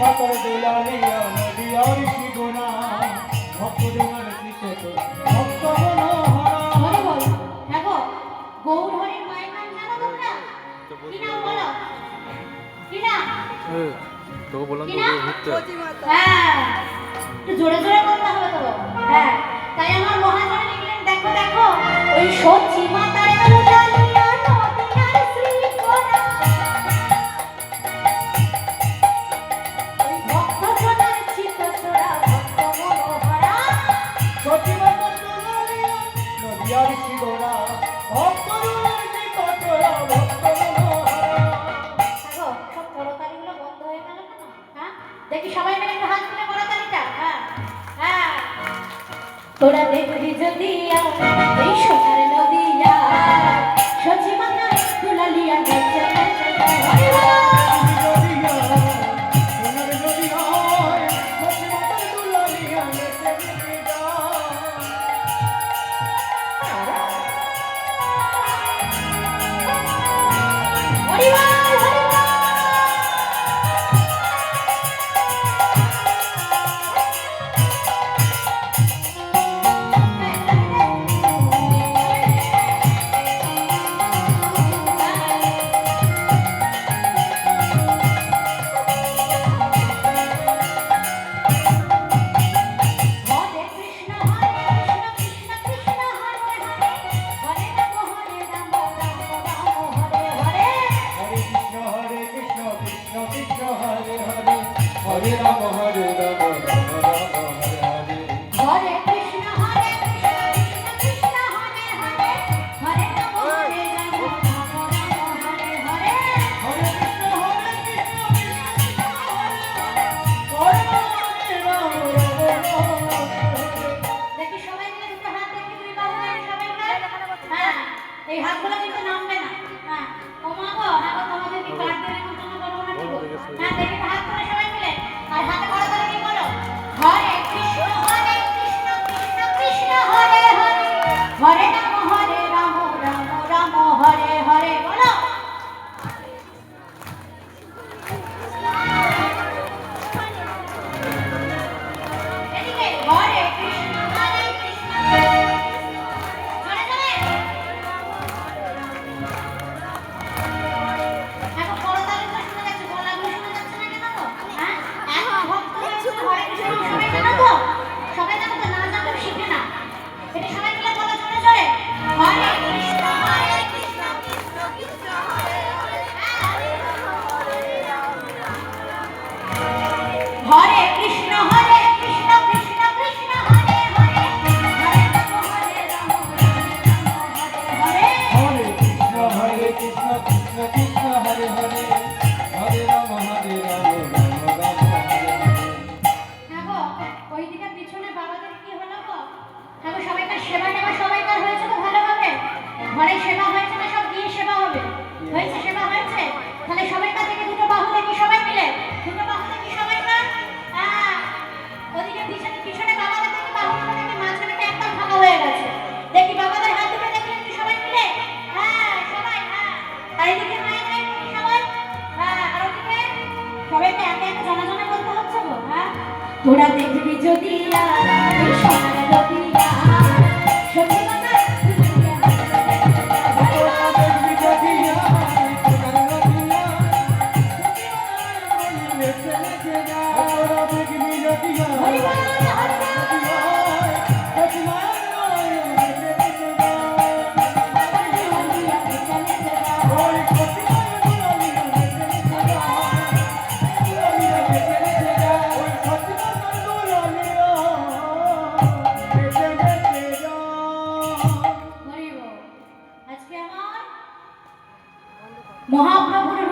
মাতার দোলালিয়া নদিয়ার শিগোনা ভক্তজনের চিত্ত ভক্ত মনোহরা বল হ্যাঁ গো গৌর হরির মায়ের নাম জানো তোমরা কি নাম বলো কি নাম তোকে বললাম তো ঘুরতে হ্যাঁ একটু জোরে জোরে বলতে হবে তো হ্যাঁ তাই আমার মহাজনে লিখলেন দেখো দেখো ওই সচি মাতার দোলালিয়া নদিয়ার শ্রীকোনা ওই ভক্তজনের চিত্ত চোরা ভক্ত মনোহরা সচি মাতার দোলালিয়া নদিয়ার শিগোনা ভক্তজনের চিত্ত চোরা ভক্ত মনোহরা গো সব করতালিগুলো বন্ধ হয়ে গেল কেন হ্যাঁ দেখি সবাই মিলে একটু হাত তুলে করতালিটা হ্যাঁ হ্যাঁ তোরা দেখবি যদি এই সোনার নদিয়া সচি মাতার দুলালিয়া নেচে নেচে হরি বল সোনার নদিয়ায় সচি মাতার দোলালিয়া নেচে নেচে যায় হরি বল হরি বল হরে কৃষ্ণ কৃষ্ণ কৃষ্ণ হরে হরে হরে রাম হরে রাম রাম রাম হরে হরে হরে কৃষ্ণ কৃষ্ণ কৃষ্ণ হরে হরে হরে রাম হরে রাম রাম রাম হরে হরে হরে কৃষ্ণ কৃষ্ণ কৃষ্ণ হরে হরে হরে রাম হরে রাম রাম রাম হরে হরে হরে কৃষ্ণ কৃষ্ণ হরে হরে রাম রাম রাম দেখি সবাই মিলে দুটো হাত দেখি দুই বাহু ধরে সবাই মিলে হ্যাঁ এই হাতগুলো কিন্তু নামবে না হ্যাঁ ও মা গো হ্যাঁ গো তোমাদের কি কাট দিয়ে নেমন্তন্ন করবো না কি গো? হ্যাঁ দেখি হাত তুলে সবাই মিলে আর হাতে করা তাহলে কি বলো হরে কৃষ্ণ কৃষ্ণ কৃষ্ণ হরে হরে হরে রাম রাম রাম হরে হরে বলো এদিকে হরে কৃষ্ণ জোরে জোরে এখন করতালি তো শোনা যাচ্ছে গলাগুলো শোনা যাচ্ছে না কেন তো হ্যাঁ এক ভক্ত হয়েছে হরে কৃষ্ণ সবাই জানো তো সবাই জানো তো না জানলেও শিখে না এটা সবাই মিলে বলো জোরে জোরে হরে কৃষ্ণ কৃষ্ণ কৃষ্ণ হরে হরে হরে কৃষ্ণ কৃষ্ণ কৃষ্ণ হরে হরে হরে রাম হরে রাম হরে হরে হরে কৃষ্ণ কৃষ্ণ কৃষ্ণ হরে হরে হরে রাম হরে রাম রাম রাম হরে হরে হ্যাঁ গো ওইদিকে পিছনে বাবাদের কি হলো গো হ্যাঁ গো সবাইকার সেবা নেওয়া সবাইকার হয়েছে তো ভালোভাবে ঘরে সেবা হয়েছে না সব দিয়ে সেবা হবে হয়েছে সেবা হয়েছে তাহলে সবাইকার থেকে দুটো বাহু দেখি সবাই মিলে দুটো বাহু দেখি সবাইকার হ্যাঁ ওদিকে পিছনে পিছনে বাবাদের থেকে বাহুগুলো দেখি মাঝখানেটা একদম ফাঁকা হয়ে গেছে দেখি বাবাদের হাত দুটো দেখলেন কি সবাই মিলে হ্যাঁ সবাই হ্যাঁ আর এদিকে মায়ের হাত দেখি সবাই হ্যাঁ আর ওদিকে সবাইকে একে একে জানা জানা বলতে হচ্ছে গো হ্যাঁ তোরা দেখবি যদি